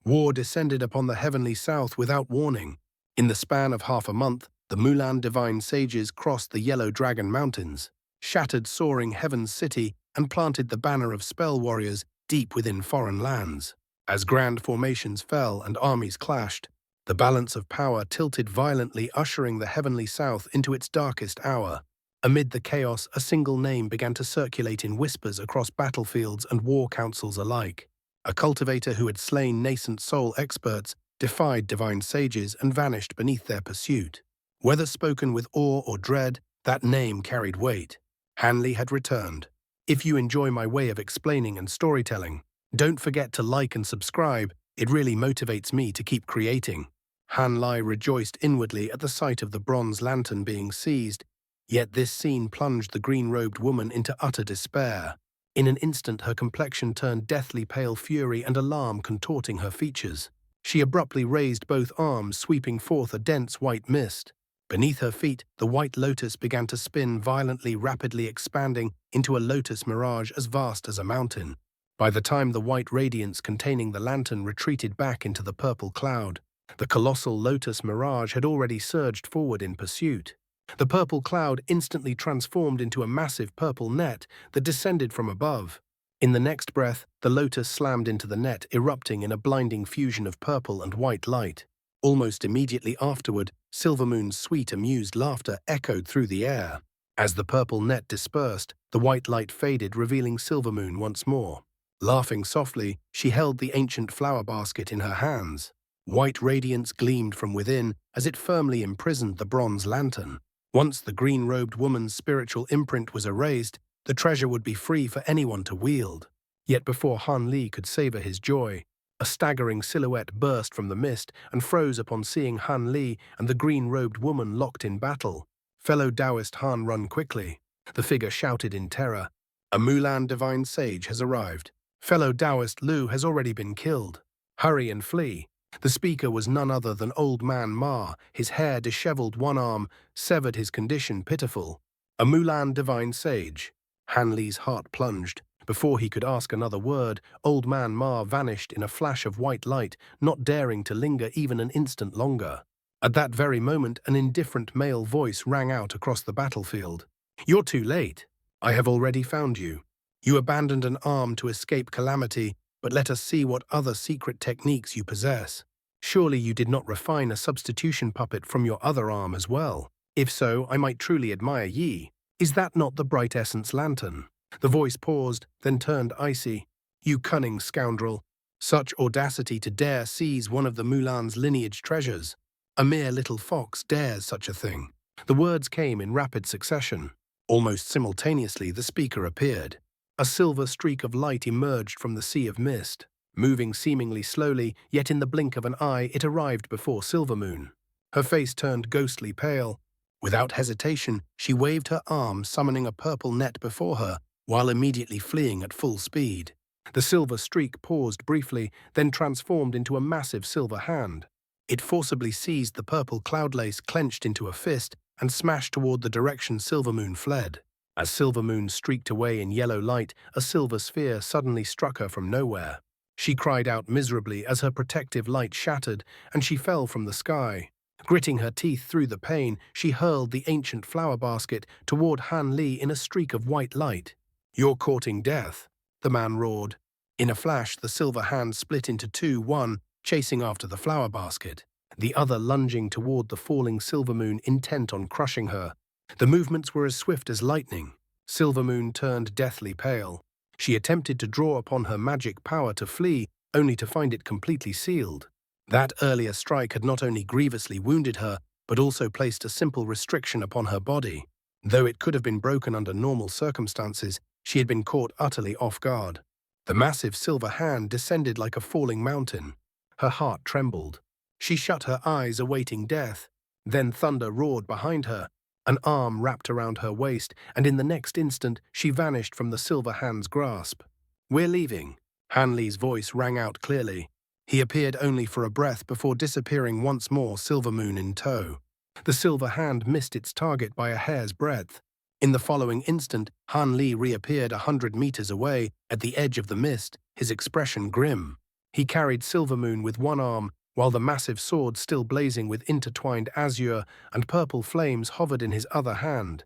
War descended upon the heavenly south without warning. In the span of half a month, the Mulan divine sages crossed the Yellow Dragon Mountains, shattered soaring Heaven's city, and planted the banner of spell warriors deep within foreign lands. As grand formations fell and armies clashed, the balance of power tilted violently, ushering the heavenly south into its darkest hour. Amid the chaos, a single name began to circulate in whispers across battlefields and war councils alike. A cultivator who had slain nascent soul experts, defied divine sages, and vanished beneath their pursuit. Whether spoken with awe or dread, that name carried weight. Han Li had returned. If you enjoy my way of explaining and storytelling, don't forget to like and subscribe. It really motivates me to keep creating. Han Li rejoiced inwardly at the sight of the bronze lantern being seized, yet this scene plunged the green-robed woman into utter despair. In an instant, her complexion turned deathly pale, fury and alarm contorting her features. She abruptly raised both arms, sweeping forth a dense white mist. Beneath her feet, the white lotus began to spin violently, rapidly expanding into a lotus mirage as vast as a mountain. By the time the white radiance containing the lantern retreated back into the purple cloud, the colossal lotus mirage had already surged forward in pursuit. The purple cloud instantly transformed into a massive purple net that descended from above. In the next breath, the lotus slammed into the net, erupting in a blinding fusion of purple and white light. Almost immediately afterward, Silvermoon's sweet, amused laughter echoed through the air. As the purple net dispersed, the white light faded, revealing Silvermoon once more. Laughing softly, she held the ancient flower basket in her hands. White radiance gleamed from within as it firmly imprisoned the bronze lantern. Once the green-robed woman's spiritual imprint was erased, the treasure would be free for anyone to wield. Yet before Han Li could savor his joy, a staggering silhouette burst from the mist and froze upon seeing Han Li and the green-robed woman locked in battle. "Fellow Taoist Han, run quickly," the figure shouted in terror. "A Mulan divine sage has arrived. Fellow Taoist Lu has already been killed. Hurry and flee." The speaker was none other than Old Man Ma, his hair disheveled, one arm severed, his condition pitiful. A Mulan divine sage. Han Li's heart plunged. Before he could ask another word, Old Man Ma vanished in a flash of white light, not daring to linger even an instant longer. At that very moment, an indifferent male voice rang out across the battlefield. "You're too late. I have already found you. You abandoned an arm to escape calamity, but let us see what other secret techniques you possess. Surely you did not refine a substitution puppet from your other arm as well. If so, I might truly admire ye. Is that not the bright essence lantern?" The voice paused, then turned icy. "You cunning scoundrel! Such audacity to dare seize one of the Mulan's lineage treasures! A mere little fox dares such a thing." The words came in rapid succession. Almost simultaneously, the speaker appeared. A silver streak of light emerged from the sea of mist. Moving seemingly slowly, yet in the blink of an eye, it arrived before Silvermoon. Her face turned ghostly pale. Without hesitation, she waved her arm, summoning a purple net before her, while immediately fleeing at full speed. The silver streak paused briefly, then transformed into a massive silver hand. It forcibly seized the purple cloud lace clenched into a fist and smashed toward the direction Silvermoon fled. As Silvermoon streaked away in yellow light, a silver sphere suddenly struck her from nowhere. She cried out miserably as her protective light shattered, and she fell from the sky. Gritting her teeth through the pain, she hurled the ancient flower basket toward Han Li in a streak of white light. "You're courting death," the man roared. In a flash, the silver hand split into two, one chasing after the flower basket, the other lunging toward the falling Silvermoon, intent on crushing her. The movements were as swift as lightning. Silvermoon turned deathly pale. She attempted to draw upon her magic power to flee, only to find it completely sealed. That earlier strike had not only grievously wounded her, but also placed a simple restriction upon her body. Though it could have been broken under normal circumstances, she had been caught utterly off guard. The massive silver hand descended like a falling mountain. Her heart trembled. She shut her eyes, awaiting death. Then thunder roared behind her. An arm wrapped around her waist, and in the next instant she vanished from the silver hand's grasp. "We're leaving." Han Li's voice rang out clearly. He appeared only for a breath before disappearing once more, Silvermoon in tow. The silver hand missed its target by a hair's breadth. In the following instant, Han Li reappeared 100 meters away, at the edge of the mist, his expression grim. He carried Silvermoon with one arm, while the massive sword still blazing with intertwined azure and purple flames hovered in his other hand.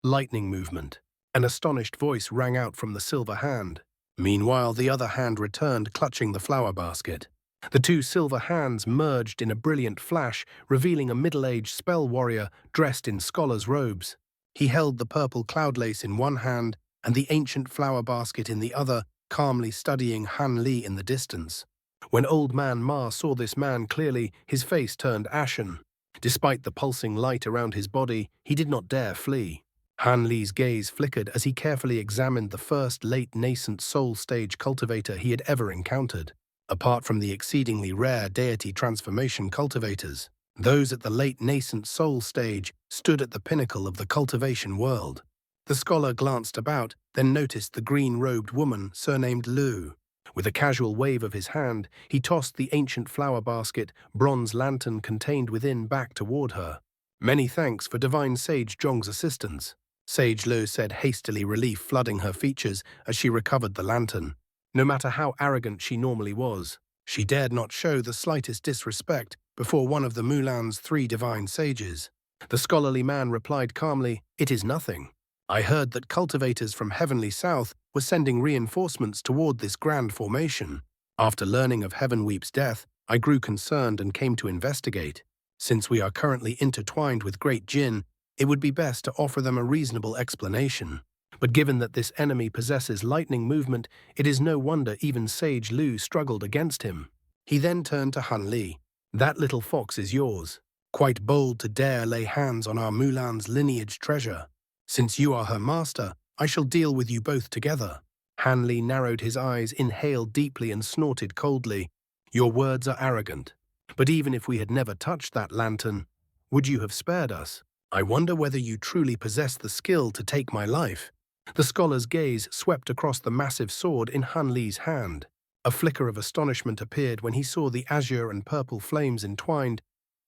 Lightning movement. An astonished voice rang out from the silver hand. Meanwhile, the other hand returned, clutching the flower basket. The two silver hands merged in a brilliant flash, revealing a middle-aged spell warrior dressed in scholar's robes. He held the purple cloud lace in one hand and the ancient flower basket in the other, calmly studying Han Li in the distance. When Old Man Ma saw this man clearly, his face turned ashen. Despite the pulsing light around his body, he did not dare flee. Han Li's gaze flickered as he carefully examined the first late nascent soul stage cultivator he had ever encountered. Apart from the exceedingly rare deity transformation cultivators, those at the late nascent soul stage stood at the pinnacle of the cultivation world. The scholar glanced about, then noticed the green-robed woman surnamed Lu. With a casual wave of his hand, he tossed the ancient flower basket, bronze lantern contained within, back toward her. "Many thanks for Divine Sage Zhong's assistance," Sage Lu said, hastily, relief flooding her features as she recovered the lantern. No matter how arrogant she normally was, she dared not show the slightest disrespect before one of the Mulan's 3 divine sages. The scholarly man replied calmly, "It is nothing. I heard that cultivators from Heavenly South were sending reinforcements toward this grand formation. After learning of Heaven Weep's death, I grew concerned and came to investigate. Since we are currently intertwined with Great Jin, it would be best to offer them a reasonable explanation. But given that this enemy possesses lightning movement, it is no wonder even Sage Lu struggled against him." He then turned to Han Li. "That little fox is yours. Quite bold to dare lay hands on our Mulan's lineage treasure. Since you are her master, I shall deal with you both together." Han Li narrowed his eyes, inhaled deeply and snorted coldly. "Your words are arrogant. But even if we had never touched that lantern, would you have spared us? I wonder whether you truly possess the skill to take my life." The scholar's gaze swept across the massive sword in Han Li's hand. A flicker of astonishment appeared when he saw the azure and purple flames entwined,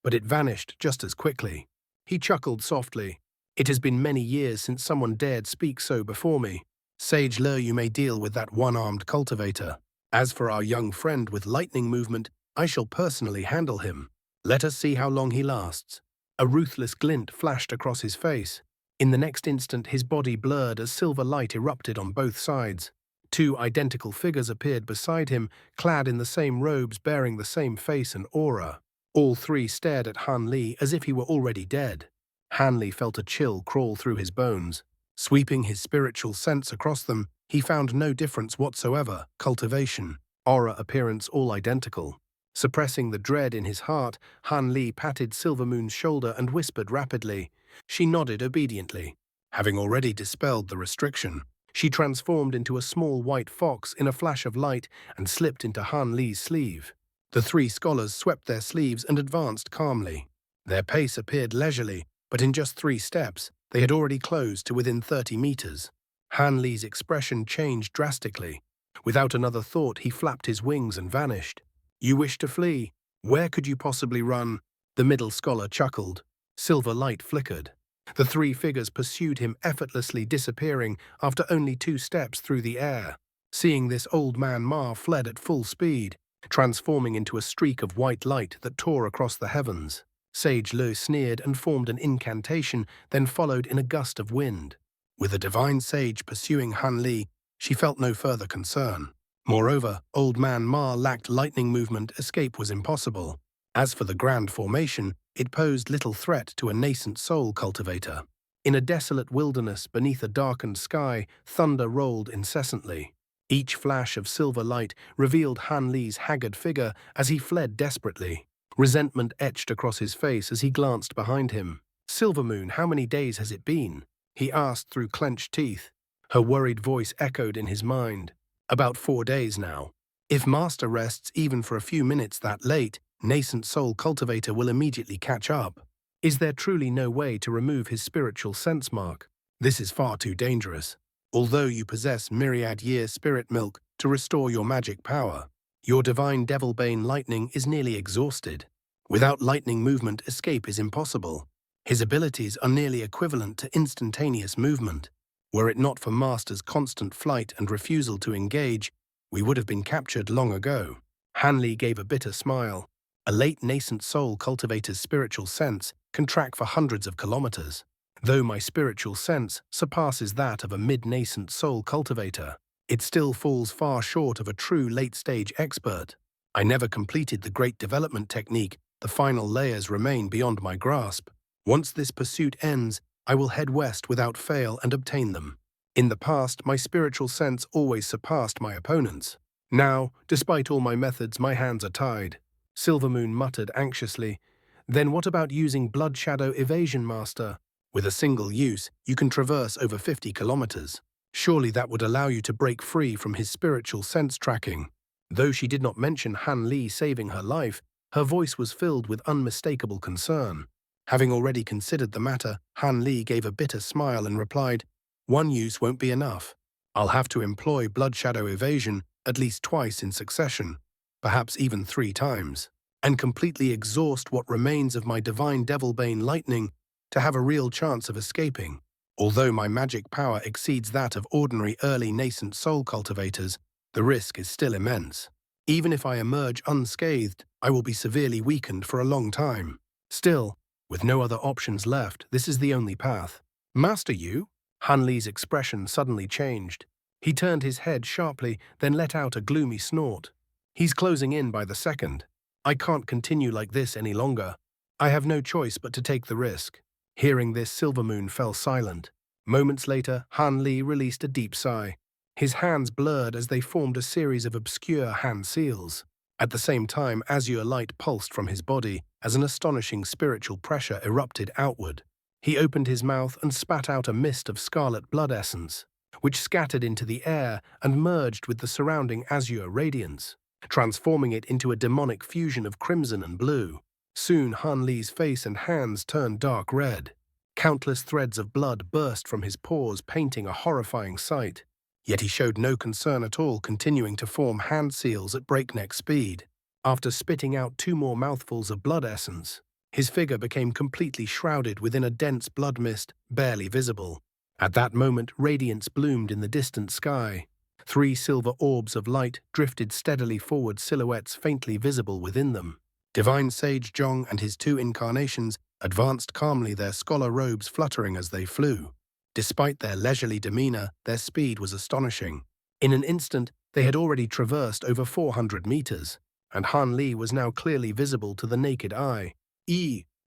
but it vanished just as quickly. He chuckled softly. "It has been many years since someone dared speak so before me. Sage Lu, you may deal with that one-armed cultivator. As for our young friend with lightning movement, I shall personally handle him. Let us see how long he lasts." A ruthless glint flashed across his face. In the next instant, his body blurred as silver light erupted on both sides. 2 identical figures appeared beside him, clad in the same robes, bearing the same face and aura. All 3 stared at Han Li as if he were already dead. Han Li felt a chill crawl through his bones. Sweeping his spiritual sense across them, he found no difference whatsoever. Cultivation, aura, appearance, all identical. Suppressing the dread in his heart, Han Li patted Silvermoon's shoulder and whispered rapidly. She nodded obediently. Having already dispelled the restriction, she transformed into a small white fox in a flash of light and slipped into Han Li's sleeve. The 3 scholars swept their sleeves and advanced calmly. Their pace appeared leisurely, but in just 3 steps, they had already closed to within 30 meters. Han Li's expression changed drastically. Without another thought, he flapped his wings and vanished. "You wish to flee? Where could you possibly run?" The middle scholar chuckled. Silver light flickered. The 3 figures pursued him, effortlessly disappearing after only 2 steps through the air. Seeing this, Old Man Ma fled at full speed, transforming into a streak of white light that tore across the heavens. Sage Lu sneered and formed an incantation, then followed in a gust of wind. With a divine sage pursuing Han Li, she felt no further concern. Moreover, Old Man Ma lacked lightning movement. Escape was impossible. As for the grand formation, it posed little threat to a nascent soul cultivator. In a desolate wilderness beneath a darkened sky, thunder rolled incessantly. Each flash of silver light revealed Han Li's haggard figure as he fled desperately. Resentment etched across his face as he glanced behind him. "Silvermoon, how many days has it been?" he asked through clenched teeth. Her worried voice echoed in his mind. "About 4 days now. If Master rests even for a few minutes that late, nascent soul cultivator will immediately catch up. Is there truly no way to remove his spiritual sense mark? This is far too dangerous. Although you possess myriad-year spirit milk to restore your magic power, your divine Devilbane lightning is nearly exhausted. Without lightning movement, escape is impossible. His abilities are nearly equivalent to instantaneous movement. Were it not for Master's constant flight and refusal to engage, we would have been captured long ago." Han Li gave a bitter smile. A late nascent soul cultivator's spiritual sense can track for hundreds of kilometers. Though my spiritual sense surpasses that of a mid-nascent soul cultivator, it still falls far short of a true late-stage expert. I never completed the great development technique. The final layers remain beyond my grasp. Once this pursuit ends, I will head west without fail and obtain them. In the past, my spiritual sense always surpassed my opponents. Now, despite all my methods, my hands are tied. Silvermoon muttered anxiously. Then what about using Blood Shadow Evasion, Master? With a single use, you can traverse over 50 kilometers. Surely that would allow you to break free from his spiritual sense tracking. Though she did not mention Han Li saving her life, her voice was filled with unmistakable concern. Having already considered the matter, Han Li gave a bitter smile and replied, "One use won't be enough. I'll have to employ Blood Shadow Evasion at least twice in succession, perhaps even 3 times, and completely exhaust what remains of my divine Devilbane lightning to have a real chance of escaping. Although my magic power exceeds that of ordinary early nascent soul cultivators, the risk is still immense. Even if I emerge unscathed, I will be severely weakened for a long time. Still, with no other options left, this is the only path." "Master you?" Han Li's expression suddenly changed. He turned his head sharply, then let out a gloomy snort. "He's closing in by the second. I can't continue like this any longer. I have no choice but to take the risk." Hearing this, Silvermoon fell silent. Moments later, Han Li released a deep sigh. His hands blurred as they formed a series of obscure hand seals. At the same time, azure light pulsed from his body as an astonishing spiritual pressure erupted outward. He opened his mouth and spat out a mist of scarlet blood essence, which scattered into the air and merged with the surrounding azure radiance, transforming it into a demonic fusion of crimson and blue. Soon Han Li's face and hands turned dark red. Countless threads of blood burst from his pores, painting a horrifying sight. Yet he showed no concern at all, continuing to form hand seals at breakneck speed. After spitting out 2 more mouthfuls of blood essence, his figure became completely shrouded within a dense blood mist, barely visible. At that moment, radiance bloomed in the distant sky. 3 silver orbs of light drifted steadily forward, silhouettes faintly visible within them. Divine Sage Zhong and his 2 incarnations advanced calmly, their scholar robes fluttering as they flew. Despite their leisurely demeanor, their speed was astonishing. In an instant, they had already traversed over 400 meters, and Han Li was now clearly visible to the naked eye.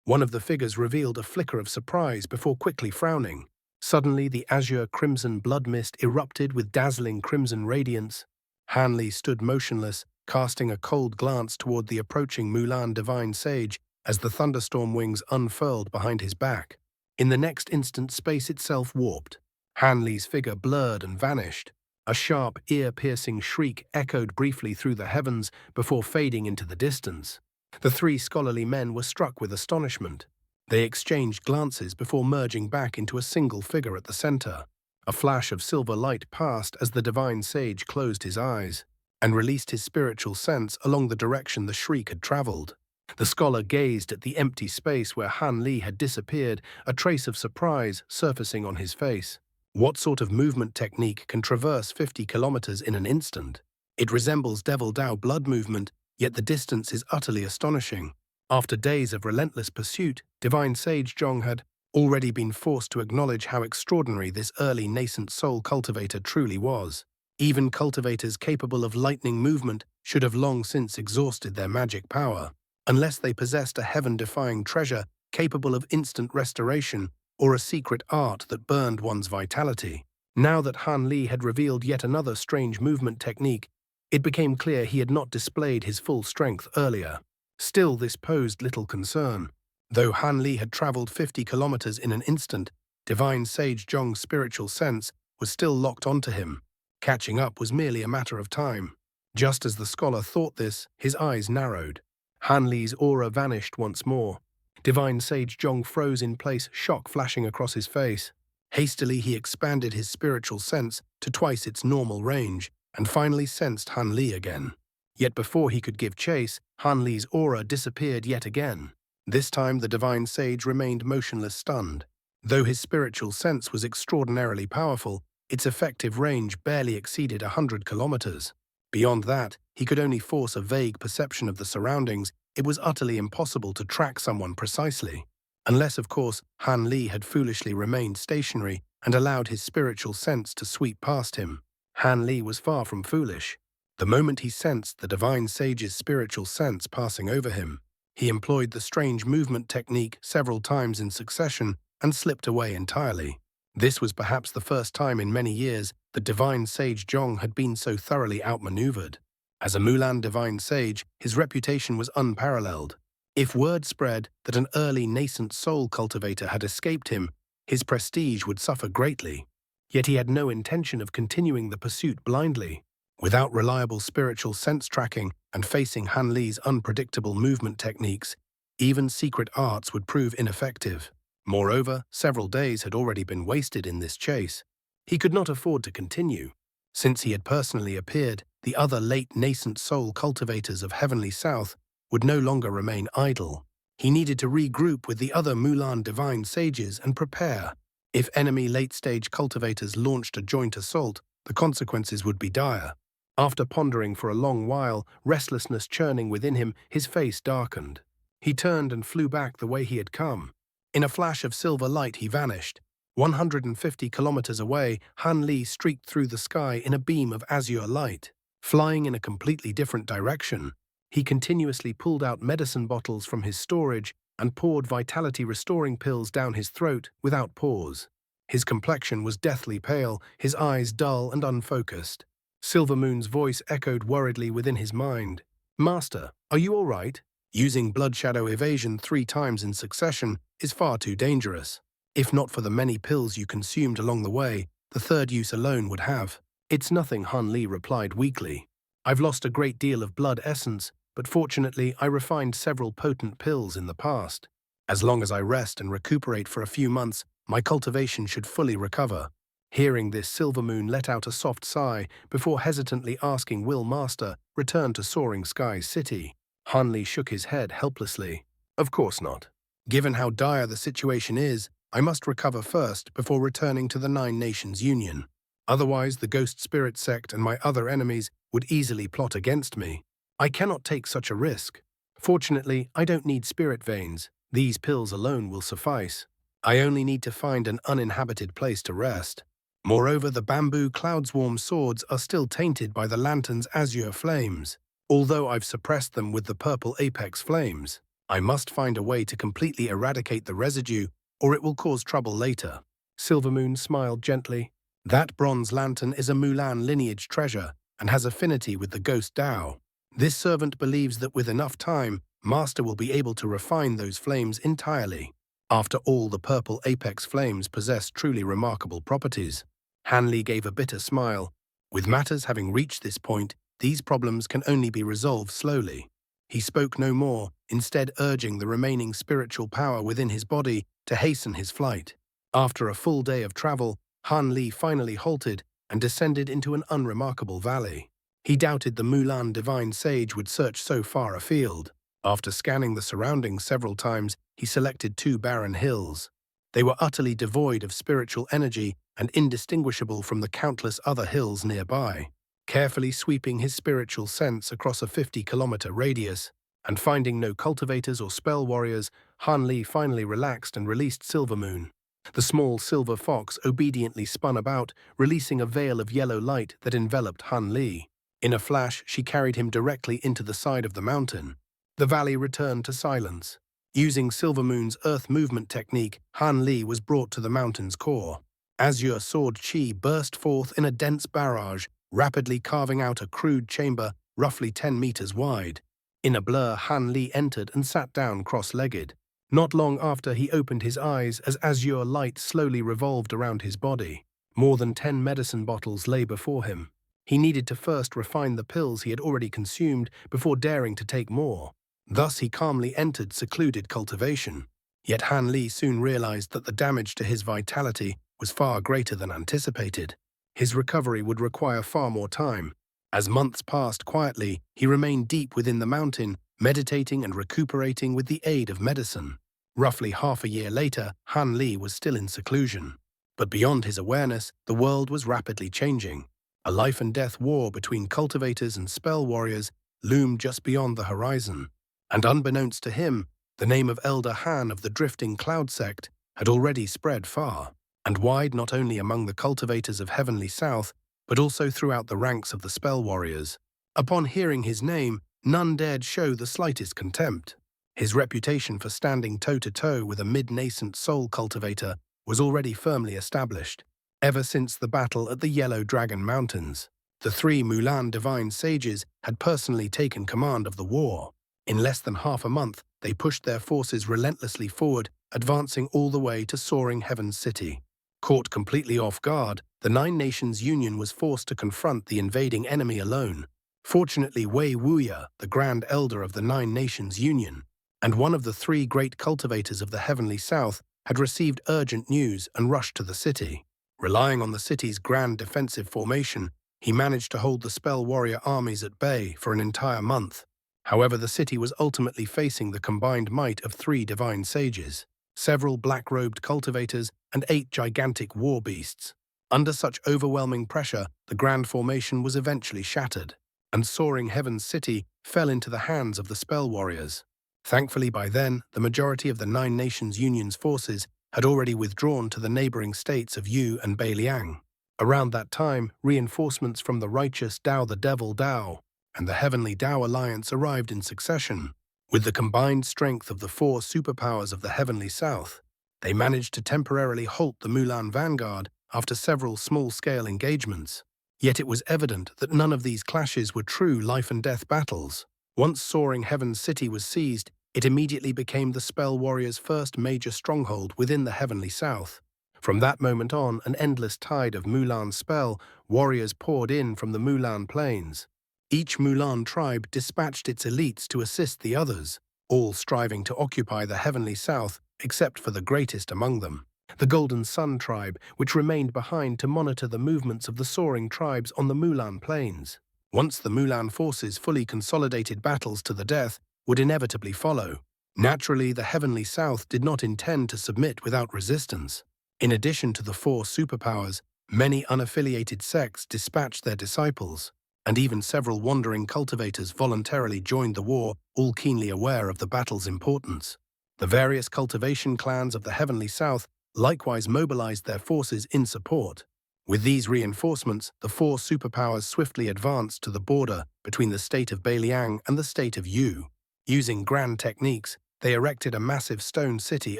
One of the figures revealed a flicker of surprise before quickly frowning. Suddenly, the azure crimson blood mist erupted with dazzling crimson radiance. Han Li stood motionless, casting a cold glance toward the approaching Mulan Divine Sage as the thunderstorm wings unfurled behind his back. In the next instant, space itself warped. Han Li's figure blurred and vanished. A sharp, ear-piercing shriek echoed briefly through the heavens before fading into the distance. The 3 scholarly men were struck with astonishment. They exchanged glances before merging back into a single figure at the center. A flash of silver light passed as the Divine Sage closed his eyes and released his spiritual sense along the direction the shriek had traveled. The scholar gazed at the empty space where Han Li had disappeared, a trace of surprise surfacing on his face. What sort of movement technique can traverse 50 kilometers in an instant? It resembles Devil Dao blood movement, yet the distance is utterly astonishing. After days of relentless pursuit, Divine Sage Zhong had already been forced to acknowledge how extraordinary this early nascent soul cultivator truly was. Even cultivators capable of lightning movement should have long since exhausted their magic power, unless they possessed a heaven-defying treasure capable of instant restoration or a secret art that burned one's vitality. Now that Han Li had revealed yet another strange movement technique, it became clear he had not displayed his full strength earlier. Still, this posed little concern. Though Han Li had traveled 50 kilometers in an instant, Divine Sage Zhong's spiritual sense was still locked onto him. Catching up was merely a matter of time. Just as the scholar thought this, his eyes narrowed. Han Li's aura vanished once more. Divine Sage Zhong froze in place, shock flashing across his face. Hastily, he expanded his spiritual sense to twice its normal range, and finally sensed Han Li again. Yet before he could give chase, Han Li's aura disappeared yet again. This time the Divine Sage remained motionless, stunned. Though his spiritual sense was extraordinarily powerful, its effective range barely exceeded 100 kilometers. Beyond that, he could only force a vague perception of the surroundings. It was utterly impossible to track someone precisely. Unless, of course, Han Li had foolishly remained stationary and allowed his spiritual sense to sweep past him. Han Li was far from foolish. The moment he sensed the divine sage's spiritual sense passing over him, he employed the strange movement technique several times in succession and slipped away entirely. This was perhaps the first time in many years that divine sage Zhong had been so thoroughly outmaneuvered. As a Mulan divine sage, his reputation was unparalleled. If word spread that an early nascent soul cultivator had escaped him, his prestige would suffer greatly. Yet he had no intention of continuing the pursuit blindly. Without reliable spiritual sense tracking and facing Han Li's unpredictable movement techniques, even secret arts would prove ineffective. Moreover, several days had already been wasted in this chase. He could not afford to continue. Since he had personally appeared, the other late nascent soul cultivators of Heavenly South would no longer remain idle. He needed to regroup with the other Mulan divine sages and prepare. If enemy late-stage cultivators launched a joint assault, the consequences would be dire. After pondering for a long while, restlessness churning within him, his face darkened. He turned and flew back the way he had come. In a flash of silver light he vanished. 150 kilometers away, Han Li streaked through the sky in a beam of azure light. Flying in a completely different direction, he continuously pulled out medicine bottles from his storage and poured vitality-restoring pills down his throat without pause. His complexion was deathly pale, his eyes dull and unfocused. Silvermoon's voice echoed worriedly within his mind. "Master, are you all right? Using blood shadow evasion 3 times in succession is far too dangerous. If not for the many pills you consumed along the way, the third use alone would have." "It's nothing," Han Li replied weakly. "I've lost a great deal of blood essence, but fortunately I refined several potent pills in the past. As long as I rest and recuperate for a few months, my cultivation should fully recover." Hearing this, Silvermoon let out a soft sigh before hesitantly asking, "Will Master return to Soaring Skies City?" Han Li shook his head helplessly. "Of course not. Given how dire the situation is, I must recover first before returning to the Nine Nations Union. Otherwise, the Ghost Spirit Sect and my other enemies would easily plot against me. I cannot take such a risk. Fortunately, I don't need spirit veins. These pills alone will suffice. I only need to find an uninhabited place to rest. Moreover, the bamboo cloudswarm swords are still tainted by the lantern's azure flames. Although I've suppressed them with the purple apex flames, I must find a way to completely eradicate the residue, or it will cause trouble later." Silvermoon smiled gently. "That bronze lantern is a Mulan lineage treasure and has affinity with the ghost Dao. This servant believes that with enough time, Master will be able to refine those flames entirely. After all, the purple apex flames possess truly remarkable properties." Han Li gave a bitter smile. With matters having reached this point, these problems can only be resolved slowly. He spoke no more, instead urging the remaining spiritual power within his body to hasten his flight. After a full day of travel, Han Li finally halted and descended into an unremarkable valley. He doubted the Mulan divine sage would search so far afield. After scanning the surroundings several times, he selected 2 barren hills. They were utterly devoid of spiritual energy and indistinguishable from the countless other hills nearby. Carefully sweeping his spiritual sense across a 50-kilometer radius, and finding no cultivators or spell warriors, Han Li finally relaxed and released Silvermoon. The small silver fox obediently spun about, releasing a veil of yellow light that enveloped Han Li. In a flash, she carried him directly into the side of the mountain. The valley returned to silence. Using Silvermoon's earth movement technique, Han Li was brought to the mountain's core. Azure sword chi burst forth in a dense barrage, rapidly carving out a crude chamber roughly 10 meters wide. In a blur, Han Li entered and sat down cross-legged. Not long after, he opened his eyes as azure light slowly revolved around his body. More than 10 medicine bottles lay before him. He needed to first refine the pills he had already consumed before daring to take more. Thus he calmly entered secluded cultivation. Yet Han Li soon realized that the damage to his vitality was far greater than anticipated. His recovery would require far more time. As months passed quietly, he remained deep within the mountain, meditating and recuperating with the aid of medicine. Roughly half a year later, Han Li was still in seclusion. But beyond his awareness, the world was rapidly changing. A life-and-death war between cultivators and spell warriors loomed just beyond the horizon, and unbeknownst to him, the name of Elder Han of the Drifting Cloud Sect had already spread far and wide, not only among the cultivators of Heavenly South, but also throughout the ranks of the spell warriors. Upon hearing his name, none dared show the slightest contempt. His reputation for standing toe-to-toe with a mid-nascent soul cultivator was already firmly established. Ever since the battle at the Yellow Dragon Mountains, the three Mulan divine sages had personally taken command of the war. In less than half a month, they pushed their forces relentlessly forward, advancing all the way to Soaring Heaven's City. Caught completely off guard, the Nine Nations Union was forced to confront the invading enemy alone. Fortunately, Wei Wuya, the Grand Elder of the Nine Nations Union, and one of the three great cultivators of the Heavenly South, had received urgent news and rushed to the city. Relying on the city's grand defensive formation, he managed to hold the spell warrior armies at bay for an entire month. However, the city was ultimately facing the combined might of three divine sages, several black-robed cultivators, and 8 gigantic war beasts. Under such overwhelming pressure, the grand formation was eventually shattered, and Soaring Heaven's City fell into the hands of the spell warriors. Thankfully, by then, the majority of the Nine Nations Union's forces had already withdrawn to the neighboring states of Yu and Beiliang. Around that time, reinforcements from the righteous Dao the Devil Dao and the Heavenly Dao Alliance arrived in succession. With the combined strength of the 4 superpowers of the Heavenly South, they managed to temporarily halt the Mulan vanguard after several small-scale engagements. Yet it was evident that none of these clashes were true life-and-death battles. Once Soaring Heaven's City was seized, it immediately became the spell warriors' first major stronghold within the Heavenly South. From that moment on, an endless tide of Mulan spell warriors poured in from the Mulan Plains. Each Mulan tribe dispatched its elites to assist the others, all striving to occupy the Heavenly South except for the greatest among them, the Golden Sun tribe, which remained behind to monitor the movements of the soaring tribes on the Mulan Plains. Once the Mulan forces fully consolidated, battles to the death would inevitably follow. Naturally, the Heavenly South did not intend to submit without resistance. In addition to the 4 superpowers, many unaffiliated sects dispatched their disciples, and even several wandering cultivators voluntarily joined the war, all keenly aware of the battle's importance. The various cultivation clans of the Heavenly South likewise mobilized their forces in support. With these reinforcements, the 4 superpowers swiftly advanced to the border between the state of Beiliang and the state of Yu. Using grand techniques, they erected a massive stone city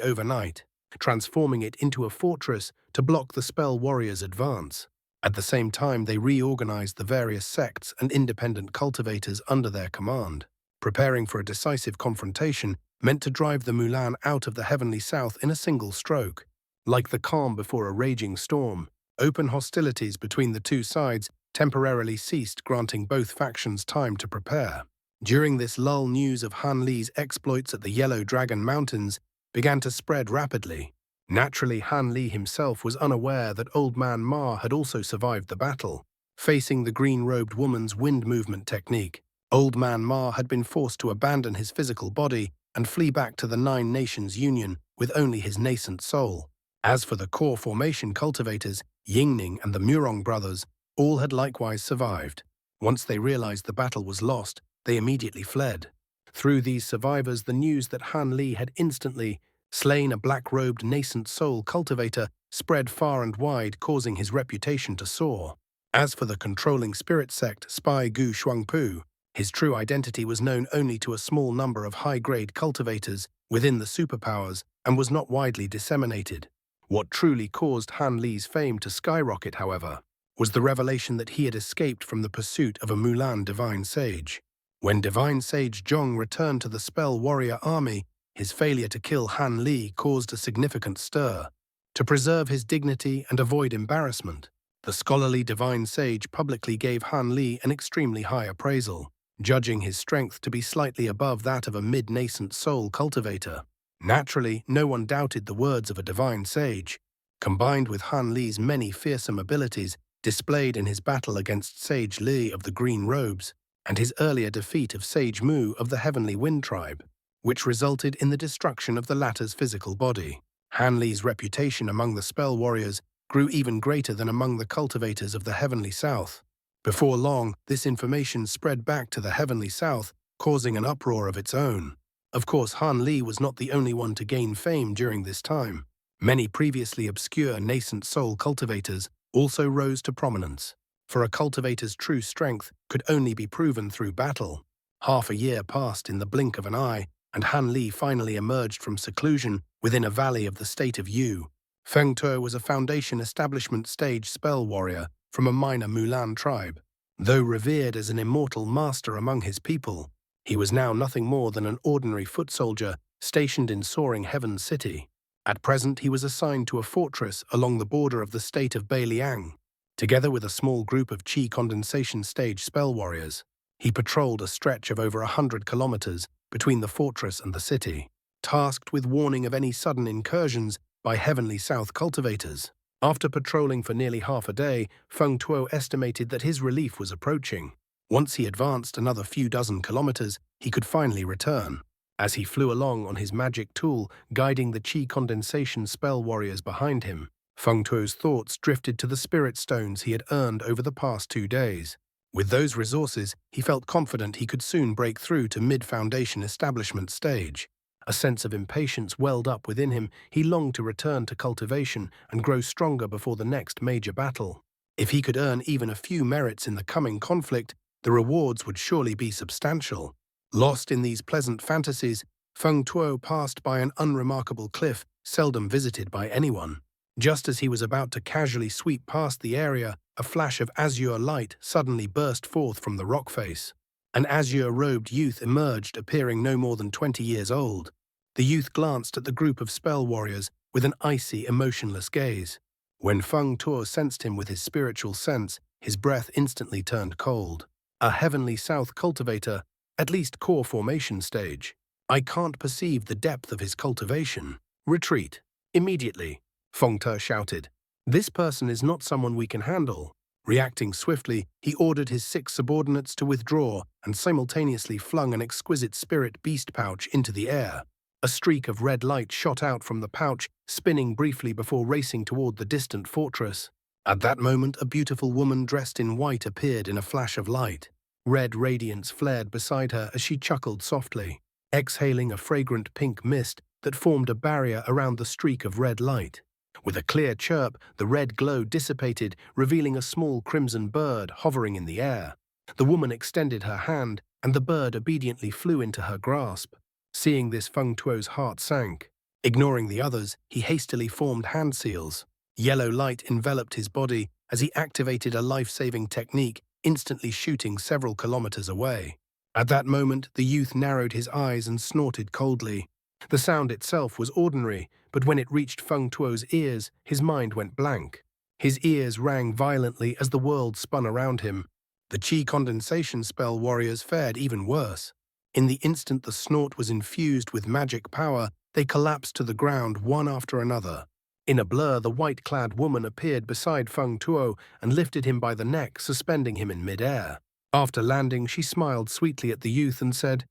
overnight, transforming it into a fortress to block the spell warriors' advance. At the same time, they reorganized the various sects and independent cultivators under their command, preparing for a decisive confrontation meant to drive the Mulan out of the Heavenly South in a single stroke. Like the calm before a raging storm, open hostilities between the two sides temporarily ceased, granting both factions time to prepare. During this lull, news of Han Li's exploits at the Yellow Dragon Mountains began to spread rapidly. Naturally, Han Li himself was unaware that Old Man Ma had also survived the battle. Facing the green-robed woman's wind movement technique, Old Man Ma had been forced to abandon his physical body and flee back to the Nine Nations Union with only his nascent soul. As for the core formation cultivators, Yingning and the Murong brothers, all had likewise survived. Once they realized the battle was lost, they immediately fled. Through these survivors, the news that Han Li had instantly slain a black-robed nascent soul cultivator spread far and wide, causing his reputation to soar. As for the controlling spirit sect, Spy Gu Shuangpu, his true identity was known only to a small number of high-grade cultivators within the superpowers and was not widely disseminated. What truly caused Han Li's fame to skyrocket, however, was the revelation that he had escaped from the pursuit of a Mulan divine sage. When Divine Sage Zhong returned to the spell warrior army, his failure to kill Han Li caused a significant stir. To preserve his dignity and avoid embarrassment, the scholarly divine sage publicly gave Han Li an extremely high appraisal, judging his strength to be slightly above that of a mid-nascent soul cultivator. Naturally, no one doubted the words of a divine sage. Combined with Han Li's many fearsome abilities displayed in his battle against Sage Li of the Green Robes, and his earlier defeat of Sage Mu of the Heavenly Wind tribe, which resulted in the destruction of the latter's physical body. Han Li's reputation among the spell warriors grew even greater than among the cultivators of the Heavenly South. Before long, this information spread back to the heavenly south, causing an uproar of its own. Of course, Han Li was not the only one to gain fame during this time. Many previously obscure nascent soul cultivators also rose to prominence. For a cultivator's true strength could only be proven through battle. Half a year passed in the blink of an eye, and Han Li finally emerged from seclusion within a valley of the state of Yu. Feng Tuo was a foundation establishment stage spell warrior from a minor Mulan tribe. Though revered as an immortal master among his people, he was now nothing more than an ordinary foot soldier stationed in soaring Heaven City. At present, he was assigned to a fortress along the border of the state of Beiliang. Together with a small group of Qi condensation stage spell warriors, he patrolled a stretch of over 100 kilometers between the fortress and the city, tasked with warning of any sudden incursions by Heavenly South cultivators. After patrolling for nearly half a day, Feng Tuo estimated that his relief was approaching. Once he advanced another few dozen kilometers, he could finally return. As he flew along on his magic tool, guiding the Qi condensation spell warriors behind him, Feng Tuo's thoughts drifted to the spirit stones he had earned over the past 2 days. With those resources, he felt confident he could soon break through to mid-foundation establishment stage. A sense of impatience welled up within him. He longed to return to cultivation and grow stronger before the next major battle. If he could earn even a few merits in the coming conflict, the rewards would surely be substantial. Lost in these pleasant fantasies, Feng Tuo passed by an unremarkable cliff seldom visited by anyone. Just as he was about to casually sweep past the area, a flash of azure light suddenly burst forth from the rock face. An azure-robed youth emerged, appearing no more than 20 years old. The youth glanced at the group of spell warriors with an icy, emotionless gaze. When Feng Tuo sensed him with his spiritual sense, his breath instantly turned cold. A Heavenly South cultivator, at least core formation stage. I can't perceive the depth of his cultivation. Retreat. Immediately, Feng Tuo shouted. This person is not someone we can handle. Reacting swiftly, he ordered his 6 subordinates to withdraw and simultaneously flung an exquisite spirit beast pouch into the air. A streak of red light shot out from the pouch, spinning briefly before racing toward the distant fortress. At that moment, a beautiful woman dressed in white appeared in a flash of light. Red radiance flared beside her as she chuckled softly, exhaling a fragrant pink mist that formed a barrier around the streak of red light. With a clear chirp, the red glow dissipated, revealing a small crimson bird hovering in the air. The woman extended her hand, and the bird obediently flew into her grasp. Seeing this, Feng Tuo's heart sank. Ignoring the others, he hastily formed hand seals. Yellow light enveloped his body as he activated a life-saving technique, instantly shooting several kilometers away. At that moment, the youth narrowed his eyes and snorted coldly. The sound itself was ordinary, but when it reached Feng Tuo's ears, his mind went blank. His ears rang violently as the world spun around him. The Qi condensation spell warriors fared even worse. In the instant the snort was infused with magic power, they collapsed to the ground one after another. In a blur, the white-clad woman appeared beside Feng Tuo and lifted him by the neck, suspending him in mid-air. After landing, she smiled sweetly at the youth and said,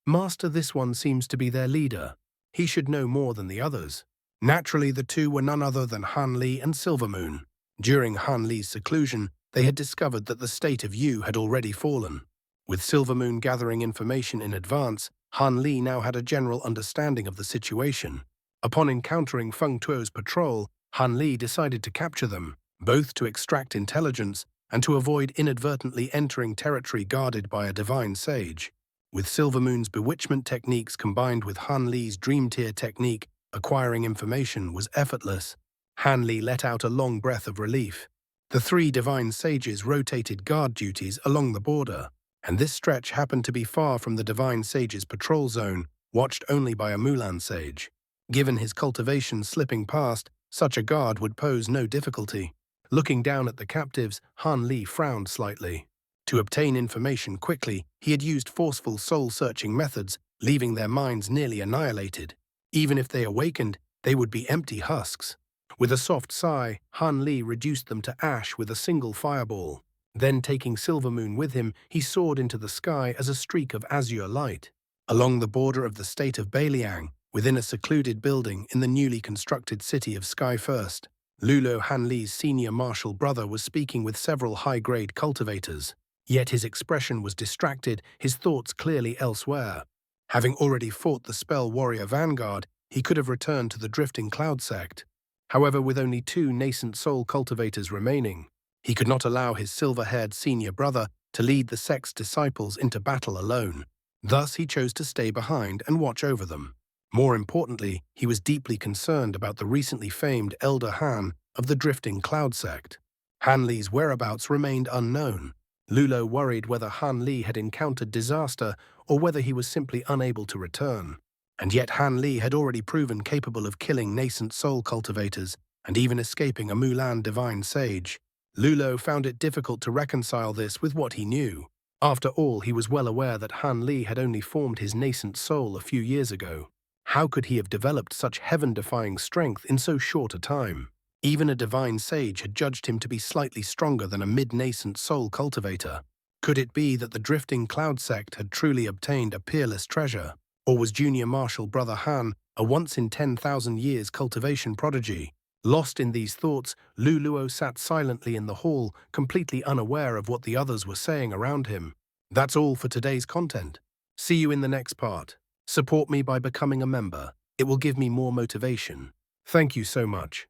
"Master, this one seems to be their leader. He should know more than the others." Naturally, the two were none other than Han Li and Silvermoon. During Han Li's seclusion, they had discovered that the state of Yu had already fallen. With Silvermoon gathering information in advance, Han Li now had a general understanding of the situation. Upon encountering Feng Tuo's patrol, Han Li decided to capture them, both to extract intelligence and to avoid inadvertently entering territory guarded by a divine sage. With Silvermoon's bewitchment techniques combined with Han Li's Dream Tier technique, acquiring information was effortless. Han Li let out a long breath of relief. The 3 divine sages rotated guard duties along the border, and this stretch happened to be far from the divine sage's patrol zone, watched only by a Mulan sage. Given his cultivation slipping past, such a guard would pose no difficulty. Looking down at the captives, Han Li frowned slightly. To obtain information quickly, he had used forceful soul-searching methods, leaving their minds nearly annihilated. Even if they awakened, they would be empty husks. With a soft sigh, Han Li reduced them to ash with a single fireball. Then, taking Silvermoon with him, he soared into the sky as a streak of azure light. Along the border of the state of Beiliang, within a secluded building in the newly constructed city of Skyfirst, Lulo Hanli's senior martial brother was speaking with several high-grade cultivators, yet his expression was distracted, his thoughts clearly elsewhere. Having already fought the Spell Warrior Vanguard, he could have returned to the Drifting Cloud sect. However, with only 2 nascent soul cultivators remaining, he could not allow his silver-haired senior brother to lead the sect's disciples into battle alone. Thus, he chose to stay behind and watch over them. More importantly, he was deeply concerned about the recently famed Elder Han of the Drifting Cloud sect. Han Li's whereabouts remained unknown. Lulo worried whether Han Li had encountered disaster or whether he was simply unable to return. And yet Han Li had already proven capable of killing nascent soul cultivators and even escaping a Mulan divine sage. Lulo found it difficult to reconcile this with what he knew. After all, he was well aware that Han Li had only formed his nascent soul a few years ago. How could he have developed such heaven-defying strength in so short a time? Even a divine sage had judged him to be slightly stronger than a mid-nascent soul cultivator. Could it be that the Drifting Cloud sect had truly obtained a peerless treasure? Or was junior martial brother Han a once-in-10,000 years cultivation prodigy? Lost in these thoughts, Luo sat silently in the hall, completely unaware of what the others were saying around him. That's all for today's content. See you in the next part. Support me by becoming a member. It will give me more motivation. Thank you so much.